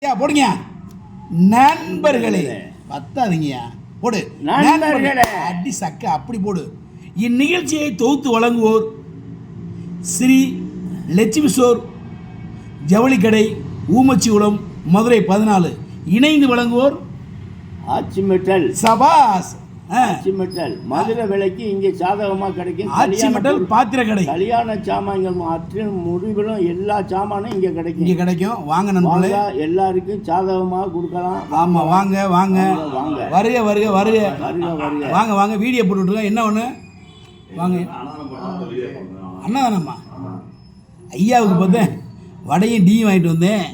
போடுங்க நண்பர்களே, பத்தாதீங்கயா, போடு நண்பர்களே. அடி சக்க அப்படி போடு. இந்நிகழ்ச்சியை தொகுத்து வழங்குவோர் ஸ்ரீ லட்சுமி ஸ்டோர் ஜவுளி கடை, ஊமச்சிகுளம், மதுரை 14. இணைந்து வழங்குவோர் ஆச்சி மெட்டல். சபாஸ். ஆச்சி மெட்டல் மதுரை விலைக்கு இங்கே சாதகமாக கிடைக்கும். ஆச்சி மெட்டல் பாத்திர கடை, கல்யாண சாமான்கள் மற்றும் முடிவிலும் எல்லா சாமானும் இங்கே கிடைக்கும். இங்கே கிடைக்கும். வாங்க நண்பர்களே, எல்லாருக்கும் சாதகமாக கொடுக்கலாம். ஆமாம், வாங்க வாங்க வாங்க, வருக வருக வருக வருக வருக. வாங்க வாங்க, வீடியோ போட்டுட்ருக்கோம். என்ன ஒன்று வாங்க. அண்ணாதானம்மா ஐயாவுக்கு பார்த்தேன் வடையும் டீயும் வாங்கிட்டு வந்தேன்.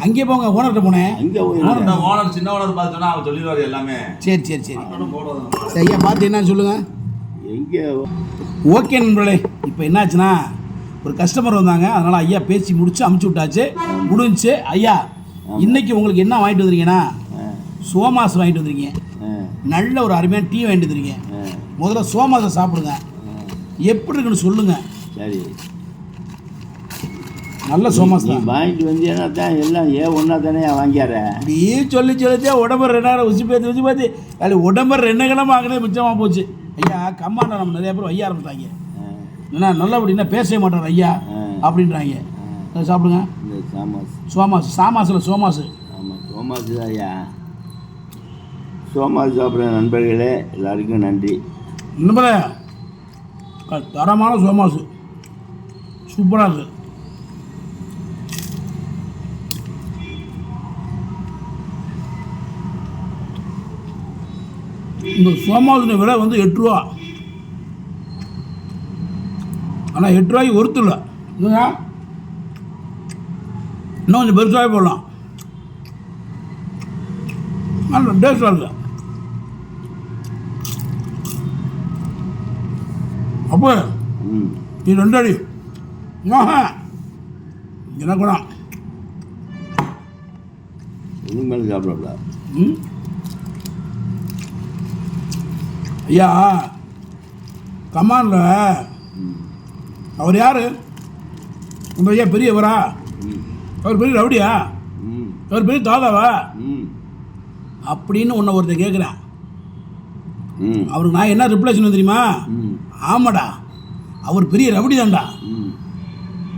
அங்கே போங்க, ஓனர்கிட்ட போனேன். அங்கே ஓனர் சின்ன ஓனர் பார்த்துட்டோன்னா அவர் சொல்லிடுவார் எல்லாமே. சரி சரி சரி சரி ஐயா, பார்த்து என்னன்னு சொல்லுங்கள். எங்கே ஓகே நண்பர்களே, இப்போ என்னாச்சுன்னா ஒரு கஸ்டமர் வந்தாங்க, அதனால் ஐயா பேசி முடிச்சு அமுச்சு விட்டாச்சு, முடிஞ்சிச்சு. ஐயா இன்னைக்கு உங்களுக்கு என்ன வாங்கிட்டு வந்துருக்கீங்கன்னா சோமாஸ் வாங்கிட்டு வந்துருக்கீங்க. நல்ல ஒரு அருமையான டீ வாங்கிட்டு வந்துருக்கீங்க. முதல்ல சோமாஸை சாப்பிடுங்க, எப்படி இருக்குன்னு சொல்லுங்கள். சரி, நல்ல சோமாஸ் தான் வாங்கிட்டு வந்தீங்கன்னா தான் எல்லாம் ஒன்றா தானே வாங்கியார. அப்படியே சொல்லி சொல்லிச்சே உடம்பு 2000 உச்சி பார்த்து அது உடம்பு 2 கிழமை ஆகினே மிச்சமாக போச்சு. ஐயா கம்மாண்டா நம்ம நிறைய பேர் வைய ஆரம்பிட்டாங்க. என்ன நல்லபடினா பேசவே மாட்டார் ஐயா அப்படின்றாங்க. சாப்பிடுங்க இந்த சாமாஸ். சோமாஸ், சாமாஸில் சோமாஸ். ஆமாம், சோமாஸ் தான் ஐயா. சோமாஸ் சாப்பிட்ற நண்பர்களே எல்லாருக்கும் நன்றி. நண்பரே, தரமான சோமாஸ், சூப்பராக இருக்குது. இந்த சோமாஸுடைய விலை வந்து 8 ரூபா. ஆனால் 8 ரூபாய்க்கு ஒருத்தர் இல்லை. இல்லைங்க, இன்னும் கொஞ்சம் பெருசாகவே போடலாம். நல்ல டேஸ்டாக இருக்குது. அப்போ இது 2 அடி எனக்கு தான் இதுக்கு மேலே சாப்பிடல. ஐயா கமானில் அவர் யார்? உங்கள் ஐயா பெரியவரா? அவர் பெரிய ரவுடியா? அவர் பெரிய தாதாவா அப்படின்னு உன்னை ஒருத்தர் கேட்குறேன். அவருக்கு நான் என்ன ரிப்ளை சொன்னேன் தெரியுமா? ஆமாடா, அவர் பெரிய ரவுடி தான்டா,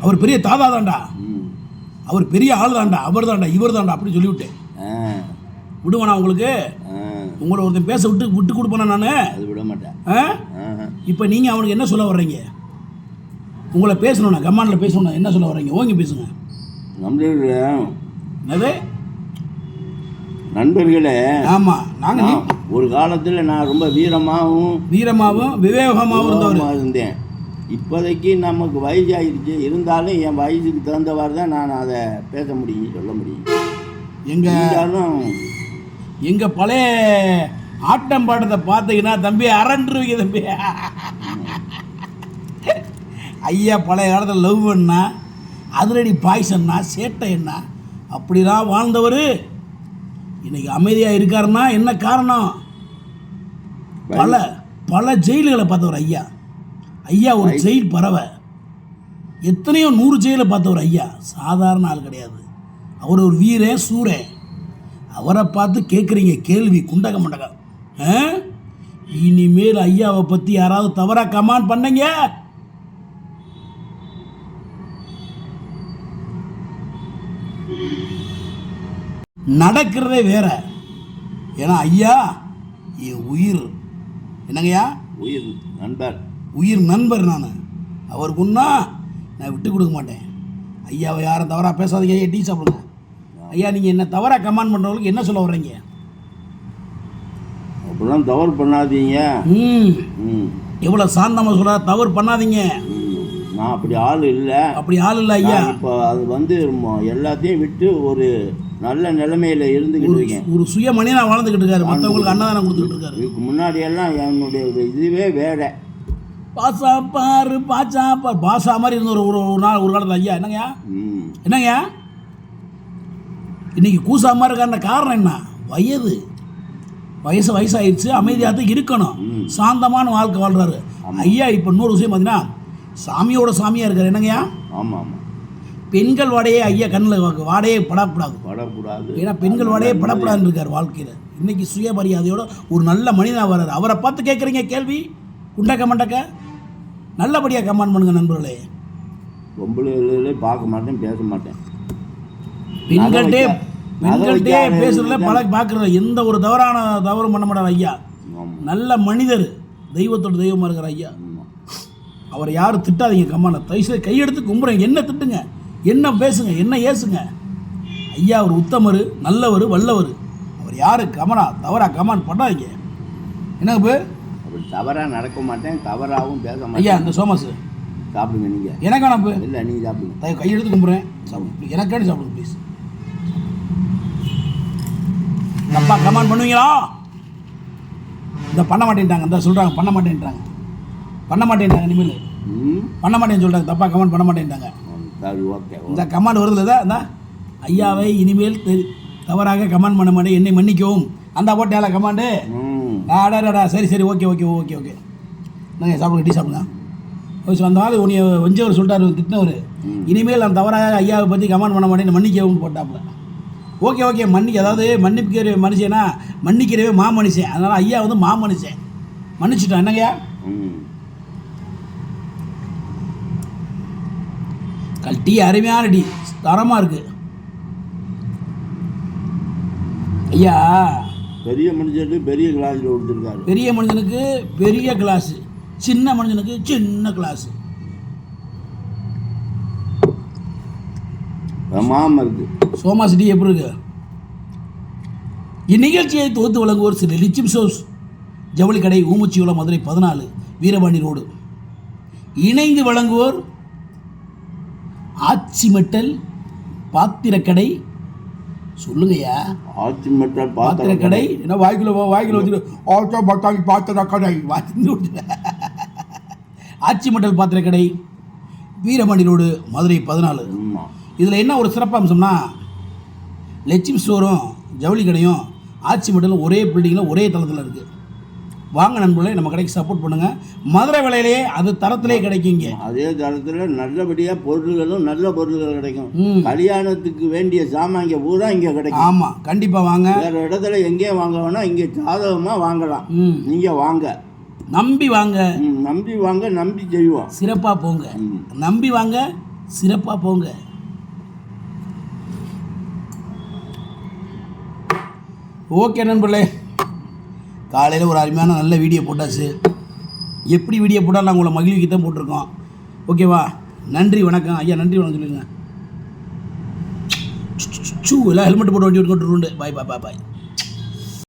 அவர் பெரிய தாதா தான்டா, அவர் பெரிய ஆள் தான்டா, அவர் தான்டா, இவர் தான்டா அப்படி சொல்லிவிட்டேன். விடுவேண்ணா உங்களுக்கு? உங்களை ஒருத்தன் பேச விட்டு கொடுப்பேனா நான்? அது விட மாட்டேன். இப்போ நீங்கள் அவனுக்கு என்ன சொல்ல வர்றீங்க? உங்களை பேசணுண்ணா, கம்மானில் பேசணுண்ணா, என்ன சொல்ல வர்றீங்க? ஓங்கி பேசுங்க. என்னது நண்பர்களே? ஆமாம், நாங்கள் ஒரு காலத்தில் நான் ரொம்ப வீரமாகவும் விவேகமாகவும் இருந்தேன். இப்போதைக்கு நமக்கு வயசு ஆகிடுச்சு, இருந்தாலும் என் வயசுக்கு தகுந்தவாறு தான் நான் அதை பேச முடியும், சொல்ல முடியும். எங்கள் பழைய ஆட்டம் பாட்டத்தை பார்த்தீங்கன்னா தம்பி அரண்டுருவீங்க தம்பி. ஐயா பழைய காலத்தில் லவ் பண்ணா, அதிரடி பாய்சன்னா, சேட்டை என்ன அப்படிலாம் வாழ்ந்தவர் இன்னைக்கு அமைதியாக இருக்காருன்னா என்ன காரணம்? பல ஜெயில்களை பார்த்தவர் ஐயா. ஐயா ஒரு ஜெயில் பறவை, எத்தனையோ 100 ஜெயிலை பார்த்தவர் ஐயா. சாதாரண ஆள் கிடையாது. அவர் ஒரு வீரன், சூரன். அவரை பார்த்து கேட்குறீங்க கேள்வி குண்டக மண்டகம். இனிமேல் ஐயாவை பற்றி யாராவது தவறாக கமெண்ட் பண்ணீங்க, நடக்கிறதே வேற. ஏன்னா ஐயா என் உயிர். என்னங்கய்யா? உயிர் நண்பர். நான் அவருக்குன்னா நான் விட்டு கொடுக்க மாட்டேன். ஐயாவை யாரும் தவறாக பேசாதீங்க. ஐயா டீ சாப்பிடுங்க. ஐயா நீங்கள் என்ன தவறாக கமெண்ட் பண்ணுறவங்களுக்கு என்ன சொல்ல வர்றீங்க? அப்படிலாம் தவறு பண்ணாதீங்க. எவ்வளோ சாந்தமாக சொல்கிறா, தவறு பண்ணாதீங்க. நான் அப்படி ஆள் இல்லை. ஐயா. இப்போ அது வந்து எல்லாத்தையும் விட்டு ஒரு நல்ல நிலைமையில் இருந்துக்கிட்டு இருக்கேன். ஒரு சுய மனிதனாக வாழ்ந்துக்கிட்டு இருக்காரு, மற்றவங்களுக்கு அன்னதானம் கொடுத்துக்கிட்டு இருக்காரு. இதுக்கு முன்னாடியெல்லாம் என்னுடைய இதுவே வேற. பாசா பாரு பாச்சா பார் பாஷா மாதிரி இருந்த ஒரு நாள் ஒரு காலத்தில் ஐயா. என்னங்கய்யா இன்னைக்கு கூசா மாதிரி இருக்கான காரணம் என்ன? வயசாகிடுச்சு, அமைதியாக தான் இருக்கணும், சாந்தமான வாழ்க்கை வாழ்கிறாரு ஐயா. இப்போ இன்னொரு விஷயம் பார்த்தீங்கன்னா சாமியோட சாமியாக இருக்கார். என்னங்கய்யா? ஆமாம் ஆமாம். பெண்கள் வாடையே ஐயா கண்ணில் வாடையே படக்கூடாது. படக்கூடாது. ஏன்னா பெண்கள் வாடையே படப்படாதுன்னு இருக்கார் வாழ்க்கையில். இன்னைக்கு சுயமரியாதையோட ஒரு நல்ல மனிதனாக வர்றாரு. அவரை பார்த்து கேட்குறீங்க கேள்வி குண்டக்க மண்டக்க. நல்லபடியாக கமெண்ட் பண்ணுங்க நண்பர்களே. பொம்பளை பார்க்க மாட்டேன், பேச மாட்டேன். பெண்கள்கிட்டே பேசுறதுல பல பார்க்குற எந்த ஒரு தவறும் பண்ண மாட்டார் ஐயா. நல்ல மனிதர், தெய்வத்தோட தெய்வமாக இருக்கிற ஐயா. அவரை யாரும் திட்டாதீங்க கம்மான. தயவுசெய்து கையெடுத்து கும்புறேன். என்ன திட்டுங்க, என்ன பேசுங்க, என்ன ஏசுங்க. ஐயா அவர் உத்தமர், நல்லவர், வல்லவர். அவர் யாரு கமனா தவறா கமான் பண்ணாதீங்க. என்னங்க பேர்? அப்படி தவறாக நடக்க மாட்டேன், தவறாகவும் பேச மாட்டேன். ஐயா இந்த சோமாஸ் சாப்பிடுங்க நீங்கள். எனக்கான பே இல்லை நீங்கள் சாப்பிடுங்க. கையெடுத்து கும்புறேன், சாப்பிடுங்க. எனக்காண்டி சாப்பிடுங்க ப்ளீஸ். தப்பா கமான் பண்ணுவீங்களா? இந்த பண்ண மாட்டேன்ட்டாங்க, இந்த சொல்கிறாங்க பண்ண மாட்டேன்ட்டாங்க, பண்ண மாட்டேன்ட்டாங்க. இனிமேல் பண்ண மாட்டேன்னு சொல்கிறாங்க, தப்பாக கமெண்ட் பண்ண மாட்டேன்ட்டாங்க. ஓகே. இந்த கமெண்ட் வருதுல தான் இந்த ஐயாவை இனிமேல் தவறாக கமெண்ட் பண்ண மாட்டேன், என்னை மன்னிக்கவும். அந்த போட்டேல கமெண்டு. ஆடாடா சரி சரி ஓகே ஓகே ஓகே ஓகே. நாங்கள் சாப்பிடுங்க, டீ சாப்பிடுங்க. அந்த மாதிரி உன்னை வஞ்சவர் சொல்லிட்டார், திட்டினவர். இனிமேல் நான் தவறாக ஐயாவை பற்றி கமெண்ட் பண்ண மாட்டேன்னு மன்னிக்கவும் போட்டாப்புல. ஓகே ஓகே அதாவது மன்னிக்கிற மனுஷனா மன்னிக்கிறவே மனுஷன். அதனால் ஐயா வந்து மனுஷன் மன்னிச்சுட்டோம். என்னங்கய்யா டீ அருமையான டீ, தரமாக இருக்குது ஐயா. பெரிய மனுஷனுக்கு பெரிய கிளாஸில் கொடுத்துருக்காரு. பெரிய மனுஷனுக்கு பெரிய கிளாஸு, சின்ன மனுஷனுக்கு சின்ன கிளாஸு. பிரமாதமாக இருக்குது. சோமாஸ் டீ எப்படி இருக்கு? இந்நிகழ்ச்சியை தொகுத்து வழங்குவோர் சில லிச்சிம் சோஸ் ஜவுளி கடை, ஊமுச்சியுளம், மதுரை 14, வீரபாண்டி ரோடு. இணைந்து வழங்குவோர் ஆச்சி மெட்டல் பாத்திரக்கடை. சொல்லுங்கய்யா. ஆச்சி மெட்டல் பாத்திரக்கடை. என்ன வாய்க்குள்ள வச்சுட்டு பாத்திரக்கடை ஆச்சி மெட்டல் பாத்திரக்கடை, வீரபாண்டி ரோடு, மதுரை 14. இதில் என்ன ஒரு சிறப்பம்சம்னா, லட்சுமி ஸ்டோரும் ஜவுளி கடையும் ஆச்சி மெட்டலும் ஒரே பில்டிங்கில் ஒரே தளத்தில் இருக்குது. வாங்க நண்பர்களே, நம்ம கடைக்கு சப்போர்ட் பண்ணுங்கள். மதுரை விலையிலேயே அது தரத்திலே கிடைக்குங்க. அதே தரத்தில் நல்லபடியாக பொருள்களும் நல்ல பொருள்கள் கிடைக்கும். கல்யாணத்துக்கு வேண்டிய சாமான் பூரா இங்கே கிடைக்கும். ஆமாம், கண்டிப்பாக வாங்க. வேறு இடத்துல எங்கேயும் வாங்க வேணாம், இங்கே சாதகமாக வாங்கலாம். நீங்கள் வாங்க, நம்பி வாங்க, நம்பி வாங்க, நம்பி செய்வோம். சிறப்பாக போங்க. நம்பி வாங்க, சிறப்பாக போங்க. ஓகே நண்பர்களே, காலையில் ஒரு அருமையான நல்ல வீடியோ போட்டாச்சு. எப்படி வீடியோ போட்டால் நாங்கள் உங்களை மகிழ்விக்கு தான் போட்டிருக்கோம். ஓகேவா? நன்றி வணக்கம் ஐயா. நன்றி வணக்கம் சொல்லுங்கள். எல்லாம் ஹெல்மெட் போட்டு வண்டி ஓட்டு. பாய் பாய் பாய் பாய்.